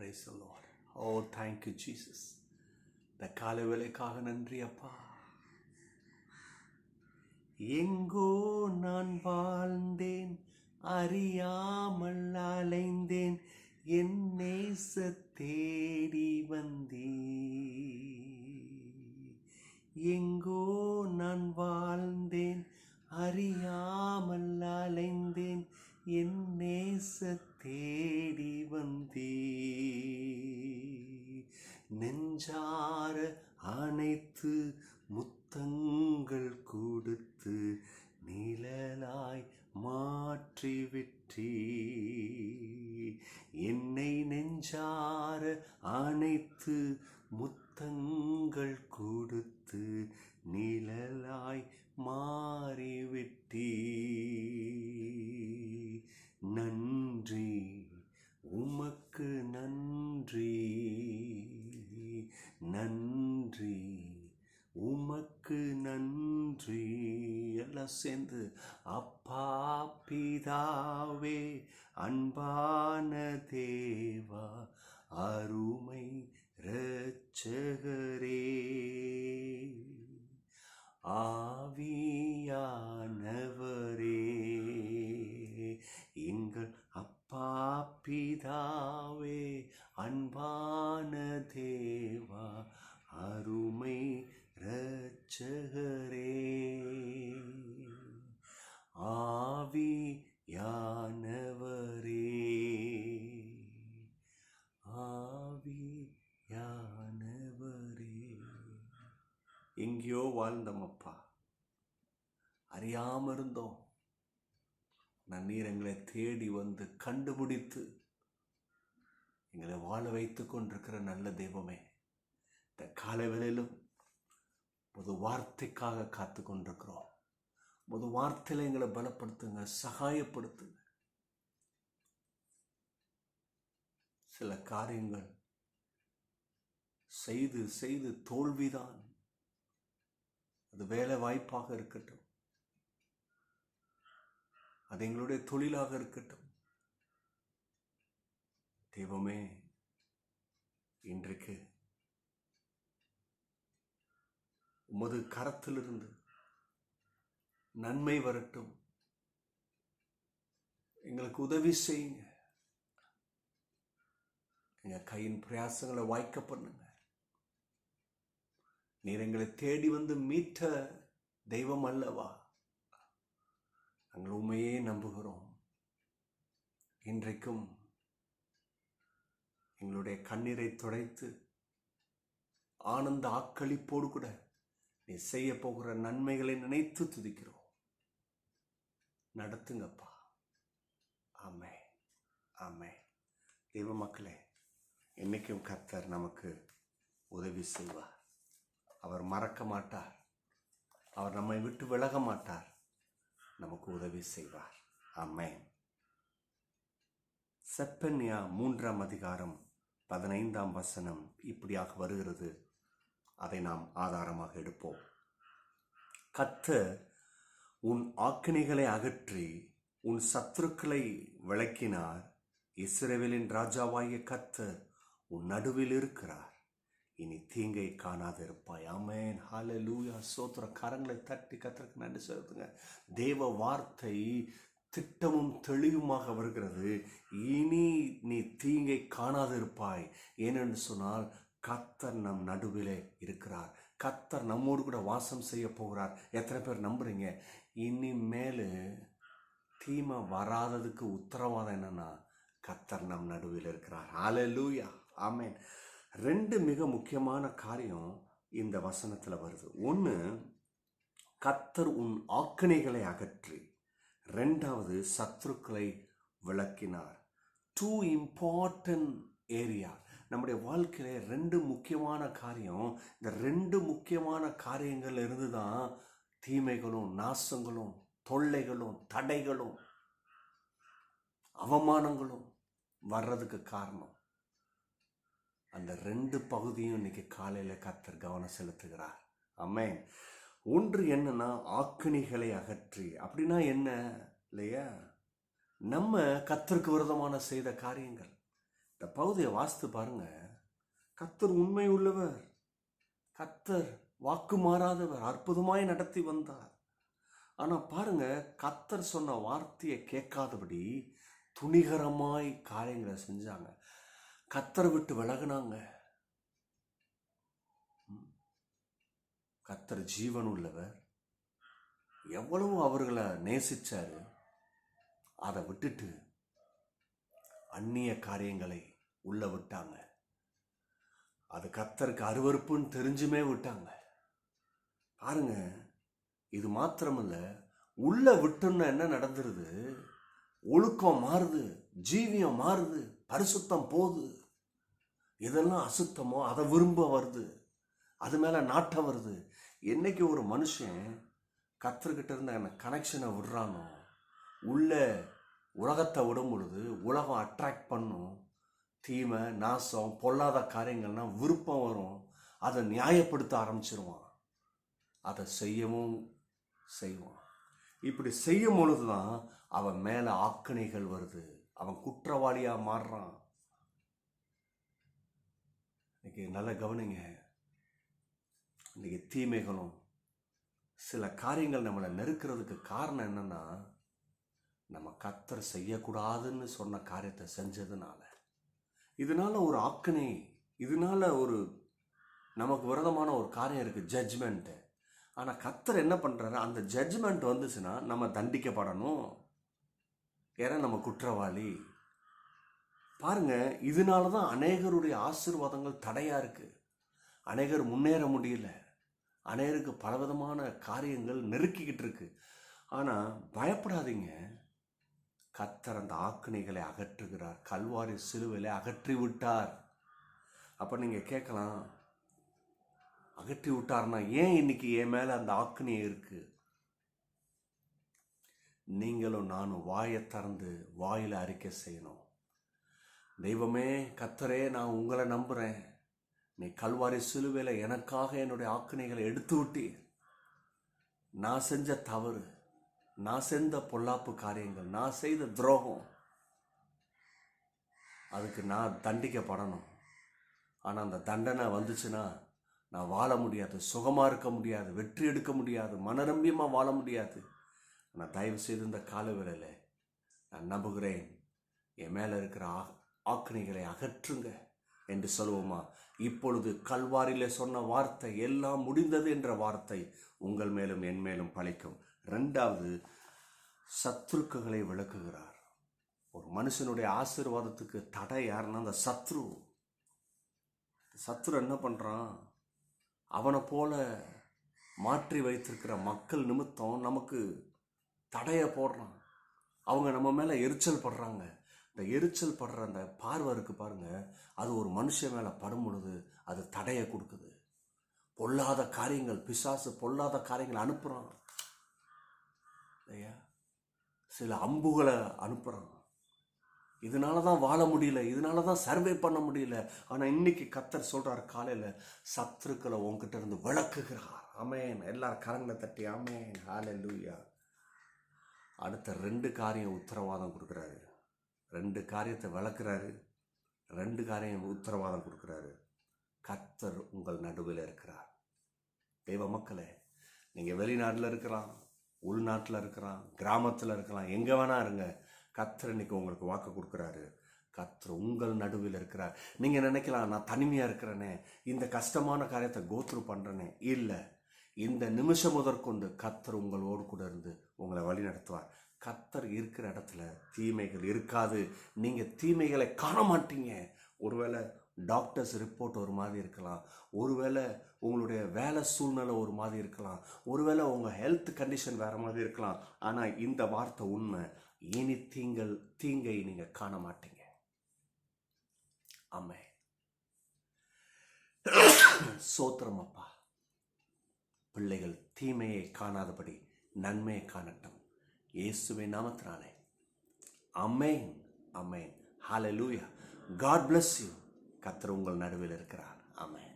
Praise the Lord. Oh, thank you, Jesus. இந்த காலை வேளைக்காக நன்றி அப்பா. எங்கோ நான் வாழ்ந்தேன், அறியாமல் அலைந்தேன், என் நேச தேடி வந்தே. எங்கோ நான் வாழ்ந்தேன், அறியாமல் அலைந்தேன், என் நேச தேடி வந்தே. நெஞ்சார அனைத்து முத்தங்கள் கொடுத்து நிழலாய் மாற்றிவிட்டே. என்னை நெஞ்சார அனைத்து முத்தங்கள் கொடுத்து நிழலாய் மாறிவிட்டே. நன்றி உமக்கு நன்றி, நன்றி உமக்கு நன்றி. எல்லாம் சேர்ந்து அப்பா பிதாவே, அன்பான தேவா, அருமை இரட்சகரே, ஆவியானவரே, எங்கள் அப்பா பிதாவே, அன்பான தேவா, அருமை இரட்சகரே, ஆவியானவரே, ஆவியானவரே. எங்கேயோ வாழ்ந்தோம் அப்பா, அறியாம இருந்தோம். நன்னீர் எங்களை தேடி வந்து கண்டுபிடித்து எங்களை வாழ வைத்து கொண்டிருக்கிற நல்ல தெய்வமே, இந்த காலை வேளையிலும் ஒரு வார்த்தைக்காக காத்து கொண்டிருக்கிறோம். ஒரு வார்த்தையில எங்களை பலப்படுத்துங்க, சகாயப்படுத்துங்க. சில காரியங்கள் செய்து செய்து தோல்விதான். அது வேலை வாய்ப்பாக இருக்கட்டும், அது எங்களுடைய தொழிலாக இருக்கட்டும். தெய்வமே, இன்றைக்கு உமது கரத்திலிருந்து நன்மை வரட்டும். எங்களுக்கு உதவி செய்யுங்க. எங்க கையின் பிரயாசங்களை வாய்க்க பண்ணுங்க. நீர் எங்களை தேடி வந்து மீட்ட தெய்வம் அல்லவா? நாங்கள் உண்மையே நம்புகிறோம். இன்றைக்கும் எங்களுடைய கண்ணீரை துடைத்து ஆனந்த ஆக்களிப்போடு கூட நீ செய்ய போகிற நன்மைகளை நினைத்து துதிக்கிறோம். நடத்துங்கப்பா. ஆமென், ஆமென். தெய்வ மக்களே, இன்னைக்கும் கர்த்தர் நமக்கு உதவி செய்வார். அவர் மறக்க மாட்டார். அவர் நம்மை விட்டு விலக மாட்டார். நமக்கு உதவி செய்வார். ஆமென். செப்பனியா 3ஆம் அதிகாரம் 15ஆம் வசனம் இப்படியாக வருகிறது. அதை நாம் ஆதாரமாக எடுப்போம். கர்த்தர் உன் ஆக்கினைகளை அகற்றி உன் சத்துருக்களை விலக்கினார். இஸ்ரவேலின் ராஜாவாகிய கர்த்தர் உன் நடுவில் இருக்கிறார். இனி தீங்கை காணாதிருப்பாய். ஆமென், ஹல்லேலூயா. சோத்திர கரங்களை தட்டி கர்த்தருக்கு நன்றி செலுத்துங்க. தேவ வார்த்தை திட்டமும் தெளிவுமாக வருகிறது. இனி நீ தீங்கை காணாதிருப்பாய். ஏனென்று சொன்னால் கர்த்தர் நம் நடுவிலே இருக்கிறார். கர்த்தர் நம்மோடு கூட வாசம் செய்ய போகிறார். எத்தனை பேர் நம்புறீங்க? இனிமேல் தீமை வராததுக்கு உத்தரவாதம் என்னன்னா, கர்த்தர் நம் நடுவில் இருக்கிறார். ஹல்லேலூயா, ஆமென். 2 மிக முக்கியமான காரியம் இந்த வசனத்துல வருது. ஒன்று, கர்த்தர் உன் ஆக்கினைகளை அகற்றி, 2வது சத்துருக்களை விலக்கினார். 2 இம்பார்ட்டன்ட் ஏரியா. நம்முடைய வாழ்க்கையில 2 முக்கியமான காரியம். இந்த 2 முக்கியமான காரியங்கள்ல இருந்து தான் தீமைகளும் நாசங்களும் தொல்லைகளும் தடைகளும் அவமானங்களும் வர்றதுக்கு காரணம். அந்த 2 பகுதியும் இன்னைக்கு காலையில கர்த்தர் கவனம் செலுத்துகிறார். ஆமென். ஒன்று என்னன்னா, ஆக்கினைகளை அகற்றி. அப்படின்னா என்ன இல்லையா? நம்ம கர்த்தருக்கு விரோதமான செய்த காரியங்கள், இந்த பகுதியை வாசித்து பாருங்க. கர்த்தர் உண்மை உள்ளவர், கர்த்தர் வாக்கு மாறாதவர், அற்புதமாய் நடத்தி வந்தார். ஆனால் பாருங்க, கர்த்தர் சொன்ன வார்த்தையை கேட்காதபடி துணிகரமாய் காரியங்களை செஞ்சாங்க. கர்த்தரை விட்டு விலகுனாங்க. கர்த்தர் ஜீவன் உள்ளவர், எவ்வளவு அவர்களை நேசிச்சாரு. அதை விட்டுட்டு அந்நிய காரியங்களை உள்ள விட்டாங்க. அது கர்த்தருக்கு அருவருப்புன்னு தெரிஞ்சுமே விட்டாங்க. பாருங்க, இது மாத்திரமல்ல, உள்ள விட்டுன்னா என்ன நடந்துருது? ஒழுக்கம் மாறுது, ஜீவியம் மாறுது, பரிசுத்தம் போகுது. இதெல்லாம் அசுத்தமோ அதை விரும்ப வருது, அது மேல நாட்டம் வருது. என்னைக்கு ஒரு மனுஷன் கர்த்தர்கிட்ட இருந்த கனெக்ஷனை விடுறானோ, உள்ள உலகத்தை விடும் பொழுது உலகம் அட்ராக்ட் பண்ணும். தீமை, நாசம், பொல்லாத காரியங்கள்னா விருப்பம் வரும். அதை நியாயப்படுத்த ஆரம்பிச்சிருவான், அதை செய்யவும் செய்வான். இப்படி செய்யும் பொழுதுதான் அவன் மேல ஆக்கினைகள் வருது, அவன் குற்றவாளியா மாறுறான். இன்னைக்கு நல்ல கவனிங்க. இன்னைக்கு தீமைகளும் சில காரியங்கள் நம்மளை நெருக்கிறதுக்கு காரணம் என்னன்னா, நம்ம கர்த்தர் செய்யக்கூடாதுன்னு சொன்ன காரியத்தை செஞ்சதுனால. இதனால ஒரு ஆக்கினை, இதனால ஒரு நமக்கு விரதமான ஒரு காரியம் இருக்கு, ஜட்ஜ்மெண்ட். ஆனால் கர்த்தர் என்ன பண்றாரு? அந்த ஜட்ஜ்மெண்ட் வந்துச்சுன்னா நம்ம தண்டிக்கப்படணும், ஏன்னா நம்ம குற்றவாளி. பாருங்க, இதனால தான் அநேகருடைய ஆசீர்வாதங்கள் தடையா இருக்கு. அநேகர் முன்னேற முடியல, அநேகருக்கு பலவிதமான காரியங்கள் நெருக்கிக்கிட்டு இருக்கு. ஆனால் பயப்படாதீங்க, கர்த்தர் அந்த ஆக்கினைகளை அகற்றுகிறார். கல்வாரி சிலுவையிலே அகற்றி விட்டார். அப்போ நீங்கள் கேட்கலாம், அகற்றி விட்டார்னா ஏன் இன்னைக்கு என் மேலே அந்த ஆக்கினை இருக்கு? நீங்களும் நானும் வாயை திறந்து வாயில் அறிக்கை செய்யணும். தெய்வமே, கர்த்தரே, நான் உங்களை நம்புகிறேன். நீ கல்வாரி சிலுவையில் எனக்காக என்னுடைய ஆக்கினைகளை எடுத்து விட்டீர். நான் செஞ்ச தவறு, நான் செஞ்ச பொல்லாப்பு காரியங்கள், நான் செய்த துரோகம், அதுக்கு நான் தண்டிக்கப்படணும். ஆனால் அந்த தண்டனை வந்துச்சுன்னா நான் வாழ முடியாது, சுகமாக இருக்க முடியாது, வெற்றி எடுக்க முடியாது, மனரம்பியமாக வாழ முடியாது. நான் தயவு செய்து இந்த காலவேளையில் நான் நம்புகிறேன், என் மேலே இருக்கிற ஆக்கினைகளை அகற்றுங்க என்று சொல்லுவோமா? இப்பொழுது கல்வாரியிலே சொன்ன வார்த்தை, எல்லாம் முடிந்தது என்ற வார்த்தை உங்கள் மேலும் என் மேலும் பலிக்கும். ரெண்டாவது, சத்துருக்களை விளக்குகிறார். ஒரு மனுஷனுடைய ஆசீர்வாதத்துக்கு தடை யாருன்னா அந்த சத்ரு. சத்ரு என்ன பண்றான்? அவனை போல மாற்றி வைத்திருக்கிற மக்கள் நிமித்தம் நமக்கு தடைய போடுறான். அவங்க நம்ம மேல எரிச்சல் படுறாங்க. இந்த எரிச்சல் படுற அந்த பார்வை இருக்கு பாருங்க, அது ஒரு மனுஷன் மேல படும் பொழுது அது தடைய கொடுக்குது. பொல்லாத காரியங்கள், பிசாசு பொல்லாத காரியங்களை அனுப்புறான். சில அம்புகளை அனுப்புறான். இதனால தான் வாழ முடியல, இதனால தான் சர்வே பண்ண முடியல. ஆனால் இன்னைக்கு கர்த்தர் சொல்றார், காலையில் சத்துருக்களை உங்ககிட்ட இருந்து விளக்குகிறார். ஆமென். எல்லாரும் கரங்களை தட்டி ஆமென், ஹல்லேலூயா. அடுத்த 2 காரியம் உத்தரவாதம் கொடுக்குறாரு. 2 காரியத்தை விளக்குறாரு, 2 காரியம் உத்தரவாதம் கொடுக்குறாரு. கர்த்தர் உங்கள் நடுவில் இருக்கிறார். தெய்வ மக்களே, நீங்கள் வெளிநாட்டில் இருக்கலாம், உள்நாட்டில் இருக்கலாம், கிராமத்தில் இருக்கலாம், எங்கே வேணா இருங்க, கர்த்தர் இன்னைக்கு உங்களுக்கு வாக்கு கொடுக்குறாரு. கர்த்தர் உங்கள் நடுவில் இருக்கிறார். நீங்கள் நினைக்கலாம், நான் தனிமையாக இருக்கிறேனே, இந்த கஷ்டமான காரியத்தை கோத்ரூ பண்ணுறேனே. இல்லை, இந்த நிமிஷம் முதற்கொண்டு கர்த்தர் உங்களோடு கூட இருந்து உங்களை வழி நடத்துவார். கர்த்தர் இருக்கிற இடத்துல தீமைகள் இருக்காது. நீங்கள் தீமைகளை காண மாட்டீங்க. ஒருவேளை டாக்டர்ஸ் ரிப்போர்ட் ஒரு மாதிரி இருக்கலாம், ஒருவேளை உங்களுடைய வேலை சூழ்நிலை ஒரு மாதிரி இருக்கலாம், ஒருவேளை உங்கள் ஹெல்த் கண்டிஷன் வேறு மாதிரி இருக்கலாம். ஆனால் இந்த வார்த்தை உண்மை, இனி தீங்கை நீங்கள் காண மாட்டீங்க. ஆமென். சோத்திரம் அப்பா. பிள்ளைகள் தீமையை காணாதபடி நன்மையை காணட்டும், இயேசுவின் நாமத்தினாலே. ஆமென், ஆமென், ஹல்லேலூயா. God bless you. கர்த்தர் உங்கள் நடுவில் இருக்கிறார். ஆமென்.